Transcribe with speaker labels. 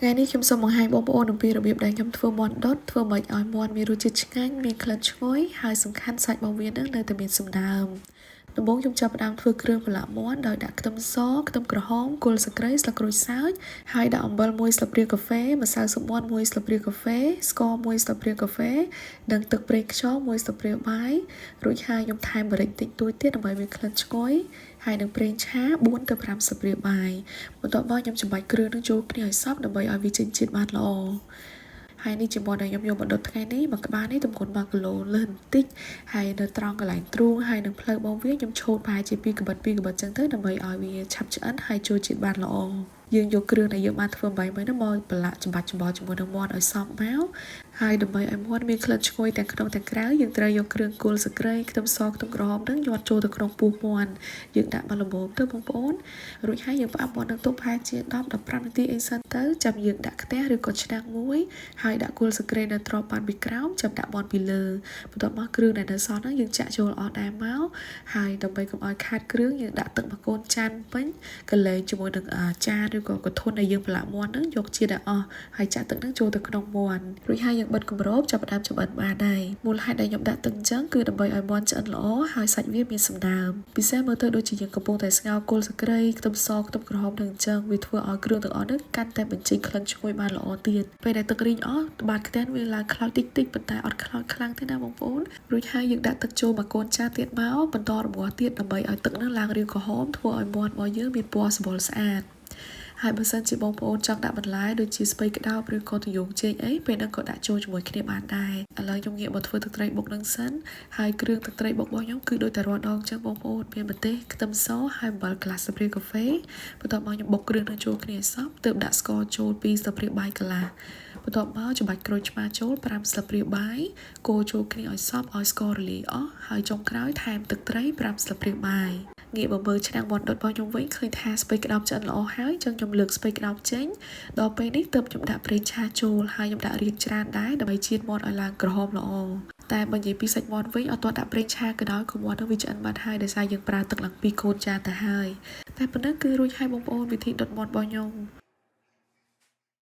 Speaker 1: ថ្ងៃនេះខ្ញុំសូមបង្ហាញបងប្អូនអំពីរបៀបដែលខ្ញុំធ្វើមាន់ដុតធ្វើម៉េចឲ្យមាន់មានរសជាតិឆ្ងាញ់មានក្លិនឈ្ងុយហើយសំខាន់សាច់របស់វានឹងនៅតែមានសំណើមដំបូងខ្ញុំចាប់ផ្ដើមធ្វើគ្រឿងប្រឡាក់មាន់ដោយដាក់ខ្ទឹមសខ្ទឹមក្រហមគល់ស្លឹកគ្រៃស្លឹកក្រូចសើចហើយដាក់អំបិល1ស្លាបព្រាកាហ្វេម្សៅស៊ុបមាន់1ស្លាបព្រាកាហ្វេស្ករ1ស្លាបព្រាកាហ្វេនិងទឹកប្រេងខ្យង1ស្លាបព្រាបាយរួចហើយខ្ញុំថែមម្រេចតិចតួចទៀតដើម្បីមានក្លិនឈ្ងុយហើយនឹងប្រេងឆា4ទៅ5ស្លាបព្រាបាយបន្ទាប់មកខ្ញុំច្របាច់គ្រឿងនឹងចូលគ្នាឲ្យសព្វដើម្បីឲ្យវាចេញជាតិបានល្អហើយនេះជាមាន់ដែលខ្ញុំយកមកដុតថ្ងៃនេះមួយក្បាលនេះទម្ងន់1គីឡូលើសបន្តិចហើយនៅត្រង់កន្លែងទ្រូងហើយនឹងផ្លូវបងវាខ្ញុំឆូតប្រហែលជា2កាបិតចឹងទៅដើម្បីឲ្យវាឆាប់ឆ្អិនហើយចូលជាតិបានល្អយើងយកគ្រឿងដែលយើងបានធ្វើបាយមិញនោះមកប្រឡាក់ចំបាច់ចំបល់ជាមួយនឹងមាន់ឲ្យសព្វមកហើយដើម្បីឲ្យមាន់មានក្លិនឈ្ងុយទាំងក្នុងទាំងក្រៅយើងត្រូវយកគ្រឿងគល់ស្លឹកគ្រៃខ្ទឹមសខ្ទឹមក្រហមនឹងញាត់ចូលទៅក្នុងពោះមាន់យើងដាក់មកល្មមទៅបងប្អូនរួចហើយយើងផ្អាប់មាន់នឹងទុកប្រហែលជា10-15នាទីអីសិនទៅចាំយើងដាក់ខ្ទះឬក៏ឆ្នាំងមួយហើយដាក់គល់ស្លឹកគ្រៃនៅទ្រាប់បានពីក្រោមចាំដាក់មាន់ពីលើបន្ទាប់មកគ្រឿងដែលនៅសល់ហ្នឹងយើងចាក់ចូលអស់ដែរមកហើយដើម្បីកុំឲ្យខាតគ្រឿងយើងដាក់ទឹកមួយកូនចានពេញកលែងជាមួយនឹងចានឬក៏កធុនដែលយើងប្រឡាក់មាន់ហ្នឹងយកជាតិឲ្យអស់ហើយចាក់ទឹកហ្នឹងចូលទៅក្នុងមាន់រួចហើយយើងបិទគម្របចាប់ផ្ដើមចម្អិនបានដែរមូលហេតុដែលខ្ញុំដាក់ទឹកអញ្ចឹងគឺដើម្បីឲ្យមាន់ឆ្អិនល្អហើយសាច់វាមានសំណើមពិសេសមើលទៅដូចជាយើងកំពុងតែស្ងោរគល់ស្លឹកគ្រៃខ្ទឹមសខ្ទឹមក្រហមនឹងអញ្ចឹងវាធ្វើឲ្យគ្រឿងទាំងអស់ហ្នឹងកាន់តែបញ្ចេញក្លិនឈ្ងុយបានល្អទៀតពេលដែលទឹករីងអស់បាតខ្ទះវាឡើងខ្លោចតិចប៉ុន្តែអត់ខ្លោចខ្លាំងទេណាបងប្អូនរួចហើយយើងដាក់ទឹកចូលមួយកូនចានទៀតមកបន្តរំងាស់ទៀតដើម្បីឲ្យទឹកហ្នឹងឡើងរាងក្រហមធ្វើឲ្យមាន់របស់យើងមានពណ៌សម្បុរស្អាតហើយបើសិនជាបងប្អូនចង់ដាក់បន្លែដូចជាស្ពៃក្តោបឬក៏ទុយងចេកអីពេលហ្នឹងក៏ដាក់ចូលជាមួយគ្នាបានដែរឥឡូវខ្ញុំងាកមកធ្វើទឹកត្រីបុកនឹងសិនហើយគ្រឿងទឹកត្រីបុករបស់ខ្ញុំគឺដូចតែរាល់ដងអញ្ចឹងបងប្អូនមានម្ទេសខ្ទឹមសហើយអំបិលកន្លះស្លាបព្រាកាហ្វេបន្ទាប់មកខ្ញុំបុកគ្រឿងនឹងចូលគ្នាឲ្យសព្វទើបដាក់ស្ករចូល2ស្លាបព្រាបាយកន្លះបន្ទាប់មកច្របាច់ក្រូចឆ្មាចូល5ស្លាបព្រាបាយកូរចូលគ្នាឲ្យសព្វឲ្យស្កររលាយអស់ហើយចុងក្រោយថែមទឹកត្រី5ស្លាបព្រាបាយងាកមកមើលឆ្នាំងមាន់ដុតរបស់ខ្ញុំវិញឃើញថាស្ពៃក្តោបឆ្អិនល្អហើយចឹងខ្ញុំលើកស្ពៃក្តោបចេញដល់ពេលនេះទើបខ្ញុំដាក់ប្រេងឆាចូលហើយខ្ញុំដាក់រៀងច្រើនដែរដើម្បីចៀនមាន់ឲ្យឡើងក្រហមល្អតែបើនិយាយពីសាច់មាន់វិញអត់ទាន់ដាក់ប្រេងឆាក៏ដោយក៏មាន់នឹងវាឆ្អិនបានហើយដោយសារយើងប្រើទឹកឡើង2កូនចានទៅហើយតែប៉ុណ្ណឹងគឺរួចហើយបងប្អូនវិធីដុតមាន់របស់ខ្ញុំ